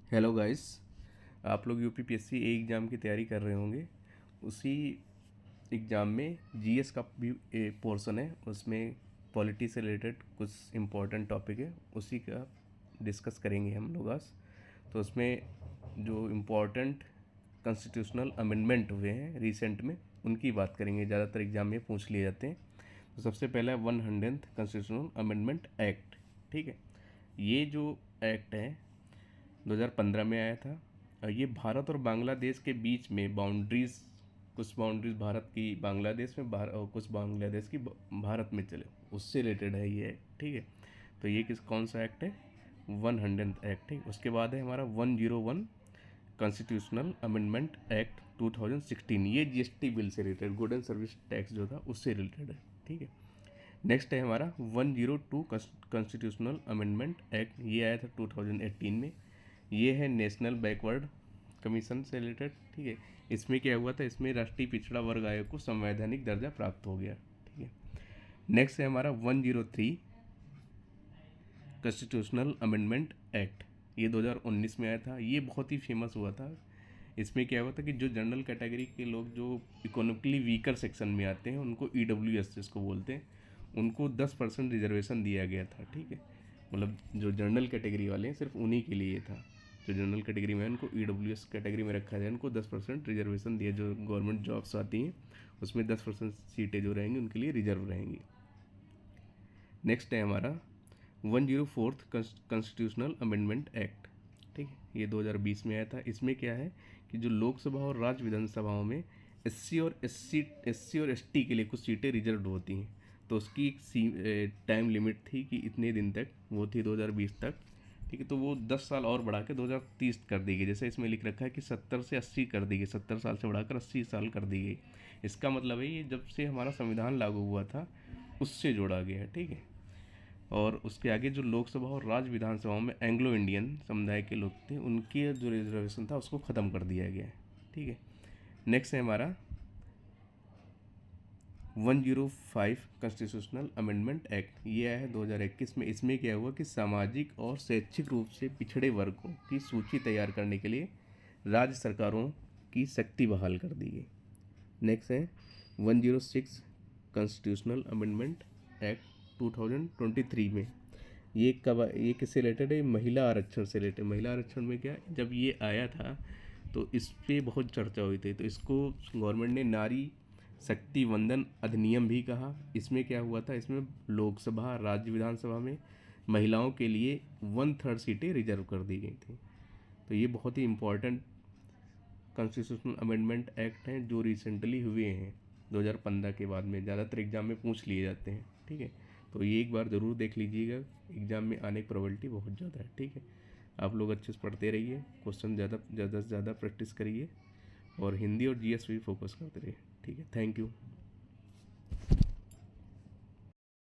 Hello guys. आप लोग UPPSC ए exam की तैयारी कर रहे होंगे। उसी एग्ज़ाम में जीएस का भी पोर्शन है, उसमें पॉलिटी से रिलेटेड कुछ इम्पोर्टेंट टॉपिक है, उसी का डिस्कस करेंगे हम लोग आज। तो उसमें जो इम्पोर्टेंट कॉन्स्टिट्यूशनल अमेंडमेंट हुए हैं रिसेंट में, उनकी बात करेंगे। ज़्यादातर एग्ज़ाम में पूछ लिए जाते हैं। तो सबसे पहला है 100th कॉन्स्टिट्यूशनल अमेंडमेंट एक्ट। ठीक है, ये जो एक्ट है 2015 में आया था। और ये भारत और बांग्लादेश के बीच में बाउंड्रीज, कुछ बाउंड्रीज भारत की बांग्लादेश में और कुछ बांग्लादेश की भारत में चले, उससे रिलेटेड है ये एक्ट। ठीक है, तो ये कौन सा एक्ट है? 100th act. ठीक, उसके बाद है हमारा 101 कॉन्स्टिट्यूशनल अमेंडमेंट एक्ट 2016। ये जीएसटी बिल से related, good and service tax जो था उससे रिलेटेड है। ठीक है, नेक्स्ट है हमारा 102 कॉन्स्टिट्यूशनल अमेंडमेंट एक्ट। ये आया था 2018 में। ये है नेशनल बैकवर्ड कमीशन से रिलेटेड। ठीक है, इसमें क्या हुआ था, इसमें राष्ट्रीय पिछड़ा वर्ग आयोग को संवैधानिक दर्जा प्राप्त हो गया। ठीक है, नेक्स्ट है हमारा 103 कॉन्स्टिट्यूशनल अमेंडमेंट एक्ट। ये 2019 में आया था। ये बहुत ही फेमस हुआ था। इसमें क्या हुआ था कि जो जनरल कैटेगरी के लोग जो इकोनॉमिकली वीकर सेक्शन में आते हैं, उनको ईडब्ल्यूएस जिसको बोलते हैं, उनको 10% रिजर्वेशन दिया गया था। ठीक है, मतलब जो जनरल कैटेगरी वाले हैं सिर्फ उन्हीं के लिए था। जो जनरल कैटेगरी में है उनको ईडब्ल्यूएस कैटेगरी में रखा जाए, उनको 10% रिजर्वेशन दिया। जो गवर्नमेंट जॉब्स आती हैं उसमें 10% सीटें जो रहेंगी उनके लिए रिजर्व रहेंगी। नेक्स्ट है हमारा 104th कॉन्स्टिट्यूशनल अमेंडमेंट एक्ट। ठीक है, ये 2020 में आया था। इसमें क्या है कि जो लोकसभा और राज्य विधानसभाओं में एससी और एसटी के लिए कुछ सीटें रिजर्व होती हैं, तो उसकी एक टाइम लिमिट थी कि इतने दिन तक, वो थी 2020 तक। ठीक है, तो वो 10 साल और बढ़ा के 2030 कर दी गई। जैसे इसमें लिख रखा है कि 70 से 80 कर दी गई, 70 साल से बढ़ाकर 80 साल कर दी गई। इसका मतलब है ये जब से हमारा संविधान लागू हुआ था उससे जोड़ा गया है। ठीक है, और उसके आगे जो लोकसभा और राज्य विधानसभाओं में एंग्लो इंडियन समुदाय के लोग थे, उनके जो रिजर्वेशन था उसको ख़त्म कर दिया गया है। ठीक है, नेक्स्ट है हमारा 105 कॉन्स्टिट्यूशनल अमेंडमेंट एक्ट। ये आया है 2021 में। इसमें क्या हुआ कि सामाजिक और शैक्षिक रूप से पिछड़े वर्गों की सूची तैयार करने के लिए राज्य सरकारों की शक्ति बहाल कर दी गई। नेक्स्ट है 106 कॉन्स्टिट्यूशनल अमेंडमेंट एक्ट 2023 में। ये किससे रिलेटेड है? महिला आरक्षण से रिलेटेड। महिला आरक्षण में क्या, जब ये आया था तो इस पर बहुत चर्चा हुई थी, तो इसको गवर्नमेंट ने नारी शक्ति वंदन अधिनियम भी कहा। इसमें क्या हुआ था, इसमें लोकसभा राज्य विधानसभा में महिलाओं के लिए 1/3 सीटें रिजर्व कर दी गई थी। तो ये बहुत ही इम्पोर्टेंट कॉन्स्टिट्यूशनल अमेंडमेंट एक्ट हैं जो रिसेंटली हुए हैं 2015 के बाद में। ज़्यादातर एग्ज़ाम में पूछ लिए जाते हैं। ठीक है, तो ये एक बार ज़रूर देख लीजिएगा, एग्ज़ाम में आने की प्रोबेबिलिटी बहुत ज़्यादा है। ठीक है, आप लोग अच्छे से पढ़ते रहिए, क्वेश्चन ज़्यादा से ज़्यादा प्रैक्टिस करिए, और हिंदी और जीएस भी फोकस करते रहिए। ठीक है, थैंक यू।